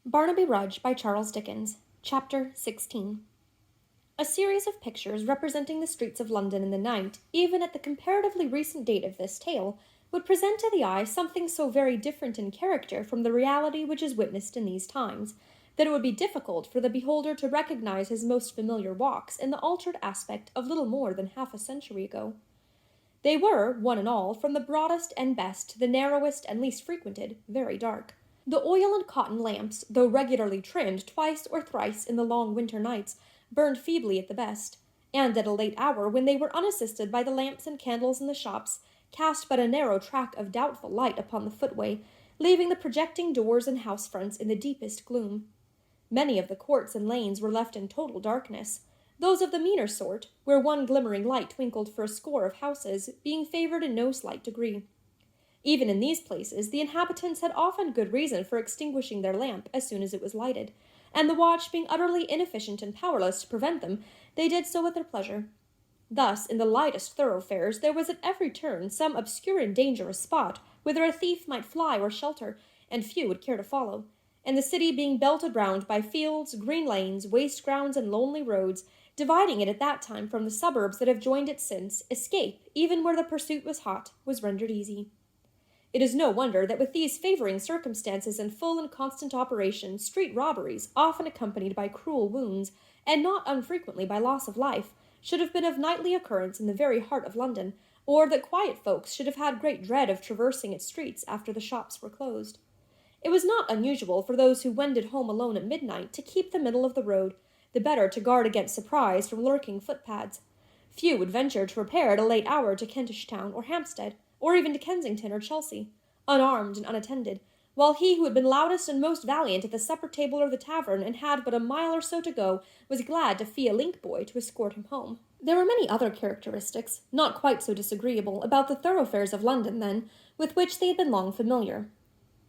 Barnaby Rudge by Charles Dickens, Chapter 16. A series of pictures representing the streets of London in the night, even at the comparatively recent date of this tale, would present to the eye something so very different in character from the reality which is witnessed in these times, that it would be difficult for the beholder to recognize his most familiar walks in the altered aspect of little more than half a century ago. They were, one and all, from the broadest and best to the narrowest and least frequented, very dark. The oil and cotton lamps, though regularly trimmed twice or thrice in the long winter nights, burned feebly at the best, and at a late hour, when they were unassisted by the lamps and candles in the shops, cast but a narrow track of doubtful light upon the footway, leaving the projecting doors and house fronts in the deepest gloom. Many of the courts and lanes were left in total darkness, those of the meaner sort, where one glimmering light twinkled for a score of houses, being favored in no slight degree. Even in these places, the inhabitants had often good reason for extinguishing their lamp as soon as it was lighted, and the watch being utterly inefficient and powerless to prevent them, they did so at their pleasure. Thus, in the lightest thoroughfares, there was at every turn some obscure and dangerous spot whither a thief might fly or shelter, and few would care to follow, and the city being belted round by fields, green lanes, waste grounds, and lonely roads, dividing it at that time from the suburbs that have joined it since, escape, even where the pursuit was hot, was rendered easy. It is no wonder that with these favoring circumstances in full and constant operation, street robberies, often accompanied by cruel wounds, and not unfrequently by loss of life, should have been of nightly occurrence in the very heart of London, or that quiet folks should have had great dread of traversing its streets after the shops were closed. It was not unusual for those who wended home alone at midnight to keep the middle of the road, the better to guard against surprise from lurking footpads. Few would venture to repair at a late hour to Kentish Town or Hampstead, or even to Kensington or Chelsea, unarmed and unattended, while he who had been loudest and most valiant at the supper table or the tavern, and had but a mile or so to go, was glad to fee a link boy to escort him home. There were many other characteristics, not quite so disagreeable, about the thoroughfares of London then, with which they had been long familiar.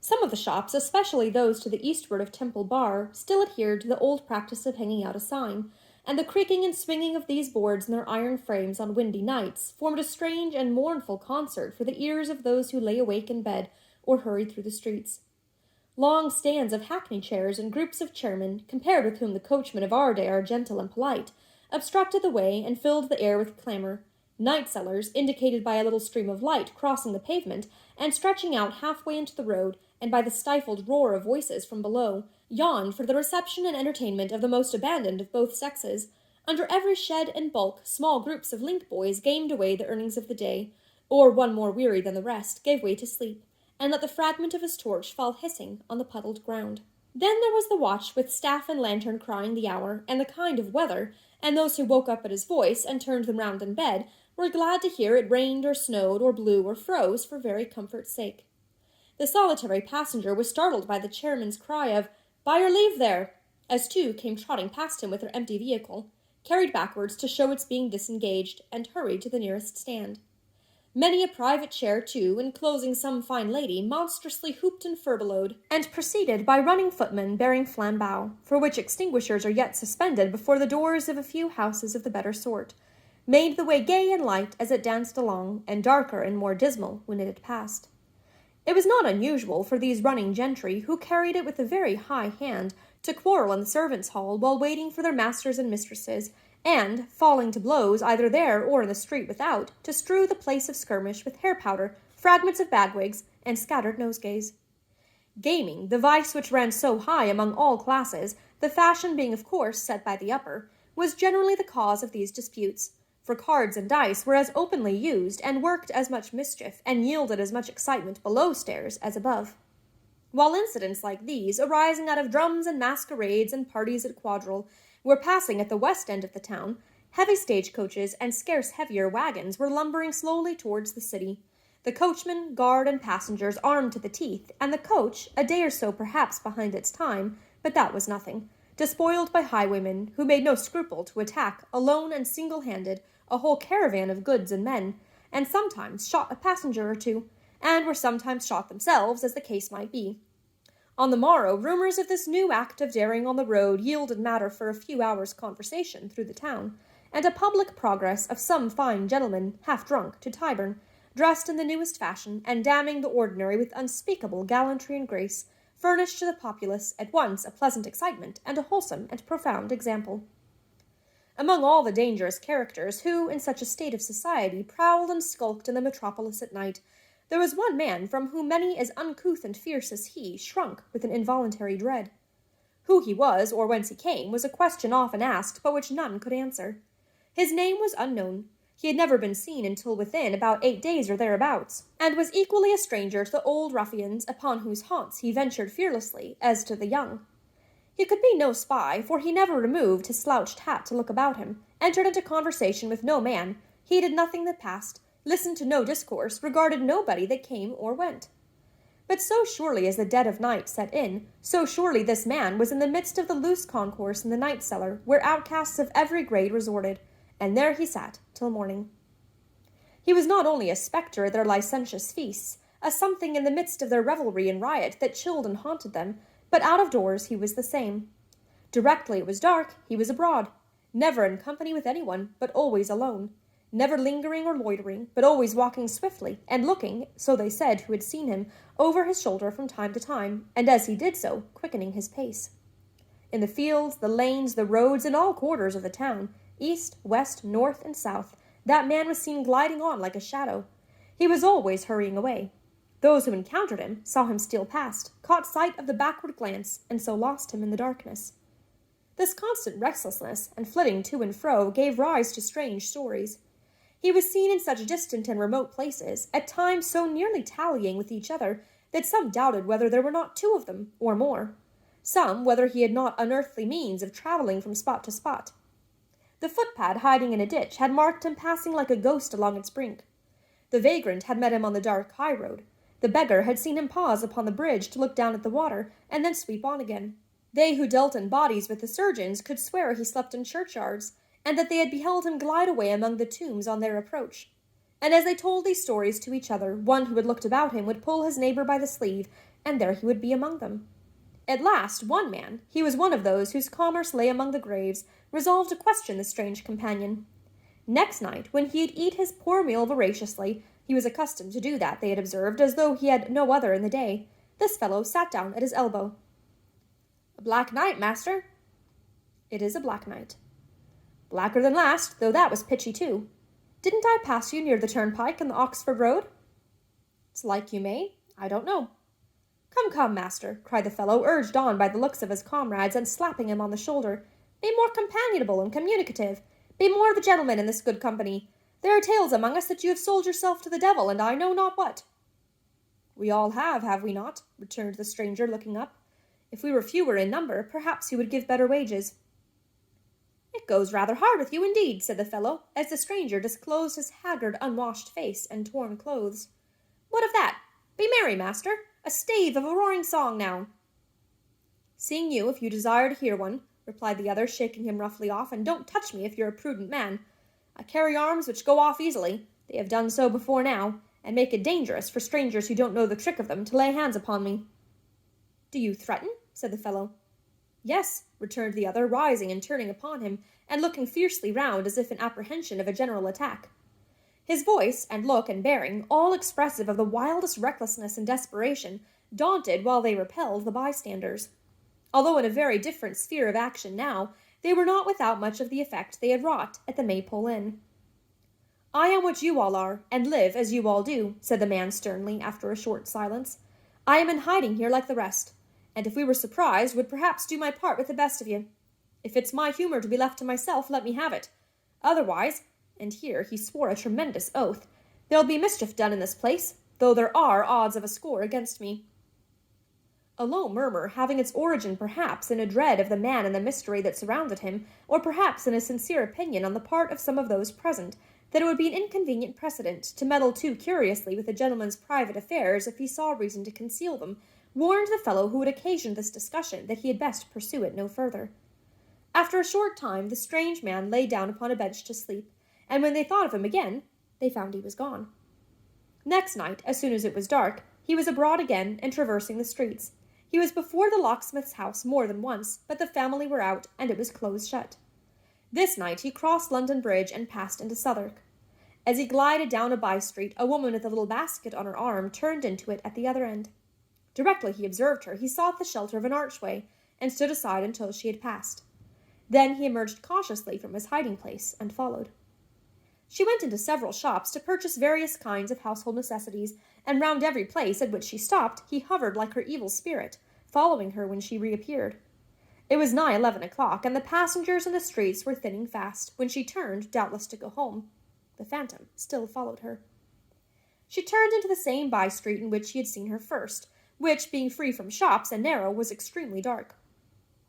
Some of the shops, especially those to the eastward of Temple Bar, still adhered to the old practice of hanging out a sign, and the creaking and swinging of these boards in their iron frames on windy nights formed a strange and mournful concert for the ears of those who lay awake in bed or hurried through the streets. Long stands of hackney chairs and groups of chairmen, compared with whom the coachmen of our day are gentle and polite, obstructed the way and filled the air with clamor. Night sellers, indicated by a little stream of light crossing the pavement and stretching out halfway into the road, and by the stifled roar of voices from below, yawned for the reception and entertainment of the most abandoned of both sexes. Under every shed and bulk, small groups of link boys gamed away the earnings of the day, or one more weary than the rest gave way to sleep, and let the fragment of his torch fall hissing on the puddled ground. Then there was the watch with staff and lantern crying the hour, and the kind of weather, and those who woke up at his voice and turned them round in bed were glad to hear it rained or snowed or blew or froze for very comfort's sake. The solitary passenger was startled by the chairman's cry of, "By your leave there," as two came trotting past him with their empty vehicle, carried backwards to show its being disengaged, and hurried to the nearest stand. Many a private chair, too, enclosing some fine lady, monstrously hooped and furbeloed, and preceded by running footmen bearing flambeaux, for which extinguishers are yet suspended before the doors of a few houses of the better sort, made the way gay and light as it danced along, and darker and more dismal when it had passed. It was not unusual for these running gentry, who carried it with a very high hand, to quarrel in the servants' hall while waiting for their masters and mistresses, and, falling to blows either there or in the street without, to strew the place of skirmish with hair-powder, fragments of bagwigs, and scattered nosegays. Gaming, the vice which ran so high among all classes, the fashion being of course set by the upper, was generally the cause of these disputes, for cards and dice were as openly used, and worked as much mischief, and yielded as much excitement below stairs as above. While incidents like these, arising out of drums and masquerades and parties at quadrille, were passing at the west end of the town, heavy stagecoaches and scarce heavier wagons were lumbering slowly towards the city, the coachman, guard, and passengers armed to the teeth, and the coach, a day or so perhaps behind its time, but that was nothing, despoiled by highwaymen, who made no scruple to attack, alone and single-handed, a whole caravan of goods and men, and sometimes shot a passenger or two, and were sometimes shot themselves, as the case might be. On the morrow, rumors of this new act of daring on the road yielded matter for a few hours' conversation through the town, and a public progress of some fine gentlemen, half drunk, to Tyburn, dressed in the newest fashion, and damning the ordinary with unspeakable gallantry and grace, furnished to the populace at once a pleasant excitement and a wholesome and profound example. Among all the dangerous characters who, in such a state of society, prowled and skulked in the metropolis at night, there was one man from whom many as uncouth and fierce as he shrunk with an involuntary dread. Who he was, or whence he came, was a question often asked, but which none could answer. His name was unknown. He had never been seen until within about 8 days or thereabouts, and was equally a stranger to the old ruffians upon whose haunts he ventured fearlessly, as to the young. He could be no spy, for he never removed his slouched hat to look about him, entered into conversation with no man, heeded nothing that passed, listened to no discourse, regarded nobody that came or went. But so surely as the dead of night set in, so surely this man was in the midst of the loose concourse in the night cellar, where outcasts of every grade resorted, and there he sat till morning. He was not only a spectre at their licentious feasts, a something in the midst of their revelry and riot that chilled and haunted them, but out of doors he was the same. Directly it was dark, he was abroad, never in company with anyone, but always alone, never lingering or loitering, but always walking swiftly, and looking, so they said who had seen him, over his shoulder from time to time, and as he did so, quickening his pace. In the fields, the lanes, the roads, in all quarters of the town, east, west, north, and south, that man was seen gliding on like a shadow. He was always hurrying away. Those who encountered him saw him steal past, caught sight of the backward glance, and so lost him in the darkness. This constant restlessness and flitting to and fro gave rise to strange stories. He was seen in such distant and remote places, at times so nearly tallying with each other, that some doubted whether there were not 2 of them, or more. Some whether he had not unearthly means of travelling from spot to spot. The footpad hiding in a ditch had marked him passing like a ghost along its brink. The vagrant had met him on the dark high-road. The beggar had seen him pause upon the bridge to look down at the water, and then sweep on again. They who dealt in bodies with the surgeons could swear he slept in churchyards, and that they had beheld him glide away among the tombs on their approach. And as they told these stories to each other, one who had looked about him would pull his neighbor by the sleeve, and there he would be among them. At last, one man, he was one of those whose commerce lay among the graves, resolved to question the strange companion. Next night, when he had eat his poor meal voraciously, he was accustomed to do that, they had observed, as though he had no other in the day, this fellow sat down at his elbow. "A black night, master." "It is a black night." "Blacker than last, though that was pitchy too. Didn't I pass you near the turnpike in the Oxford Road?" "It's like you may. I don't know." "Come, come, master," cried the fellow, urged on by the looks of his comrades, and slapping him on the shoulder. "Be more companionable and communicative. Be more of a gentleman in this good company. There are tales among us that you have sold yourself to the devil, and I know not what." "We all have we not?" returned the stranger, looking up. "If we were fewer in number, perhaps you would give better wages." "It goes rather hard with you indeed," said the fellow, as the stranger disclosed his haggard, unwashed face and torn clothes. "What of that? Be merry, master. A stave of a roaring song now." "Sing you, if you desire to hear one," replied the other, shaking him roughly off, "and don't touch me if you're a prudent man. I carry arms which go off easily. They have done so before now, and make it dangerous for strangers who don't know the trick of them to lay hands upon me." "Do you threaten?" said the fellow. "Yes," returned the other, rising and turning upon him, and looking fiercely round as if in apprehension of a general attack. His voice and look and bearing, all expressive of the wildest recklessness and desperation, daunted while they repelled the bystanders. Although in a very different sphere of action now, they were not without much of the effect they had wrought at the Maypole Inn. "I am what you all are, and live as you all do," said the man sternly, after a short silence. "I am in hiding here like the rest, and if we were surprised, would perhaps do my part with the best of you. If it's my humor to be left to myself, let me have it. Otherwise," and here he swore a tremendous oath, "there'll be mischief done in this place, though there are odds of a score against me." A low murmur, having its origin perhaps in a dread of the man and the mystery that surrounded him, or perhaps in a sincere opinion on the part of some of those present, that it would be an inconvenient precedent to meddle too curiously with a gentleman's private affairs if he saw reason to conceal them, warned the fellow who had occasioned this discussion that he had best pursue it no further. After a short time, the strange man lay down upon a bench to sleep, and when they thought of him again, they found he was gone. Next night, as soon as it was dark, he was abroad again and traversing the streets. He was before the locksmith's house more than once, but the family were out, and it was close shut. This night he crossed London Bridge and passed into Southwark. As he glided down a by-street, a woman with a little basket on her arm turned into it at the other end. Directly he observed her, he sought the shelter of an archway, and stood aside until she had passed. Then he emerged cautiously from his hiding place and followed. She went into several shops to purchase various kinds of household necessities, and round every place at which she stopped he hovered like her evil spirit, following her when she reappeared. It was nigh 11 o'clock, and the passengers in the streets were thinning fast, when she turned, doubtless to go home. The phantom still followed her. She turned into the same by-street in which he had seen her first, which, being free from shops and narrow, was extremely dark.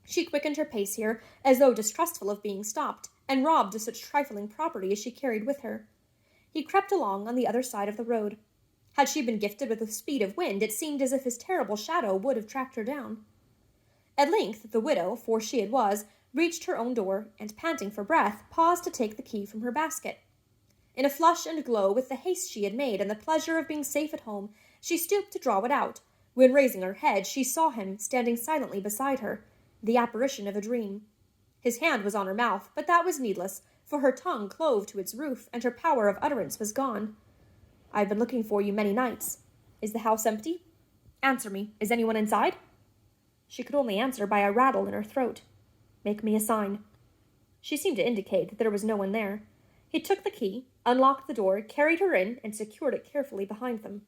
She quickened her pace here, as though distrustful of being stopped, and robbed of such trifling property as she carried with her. He crept along on the other side of the road. Had she been gifted with the speed of wind, it seemed as if his terrible shadow would have tracked her down. At length the widow, for she it was, reached her own door, and, panting for breath, paused to take the key from her basket. In a flush and glow with the haste she had made and the pleasure of being safe at home, she stooped to draw it out, when, raising her head, she saw him standing silently beside her, the apparition of a dream. His hand was on her mouth, but that was needless, for her tongue clove to its roof, and her power of utterance was gone. "I have been looking for you many nights. Is the house empty? Answer me, is anyone inside?" She could only answer by a rattle in her throat. "Make me a sign." She seemed to indicate that there was no one there. He took the key, unlocked the door, carried her in, and secured it carefully behind them.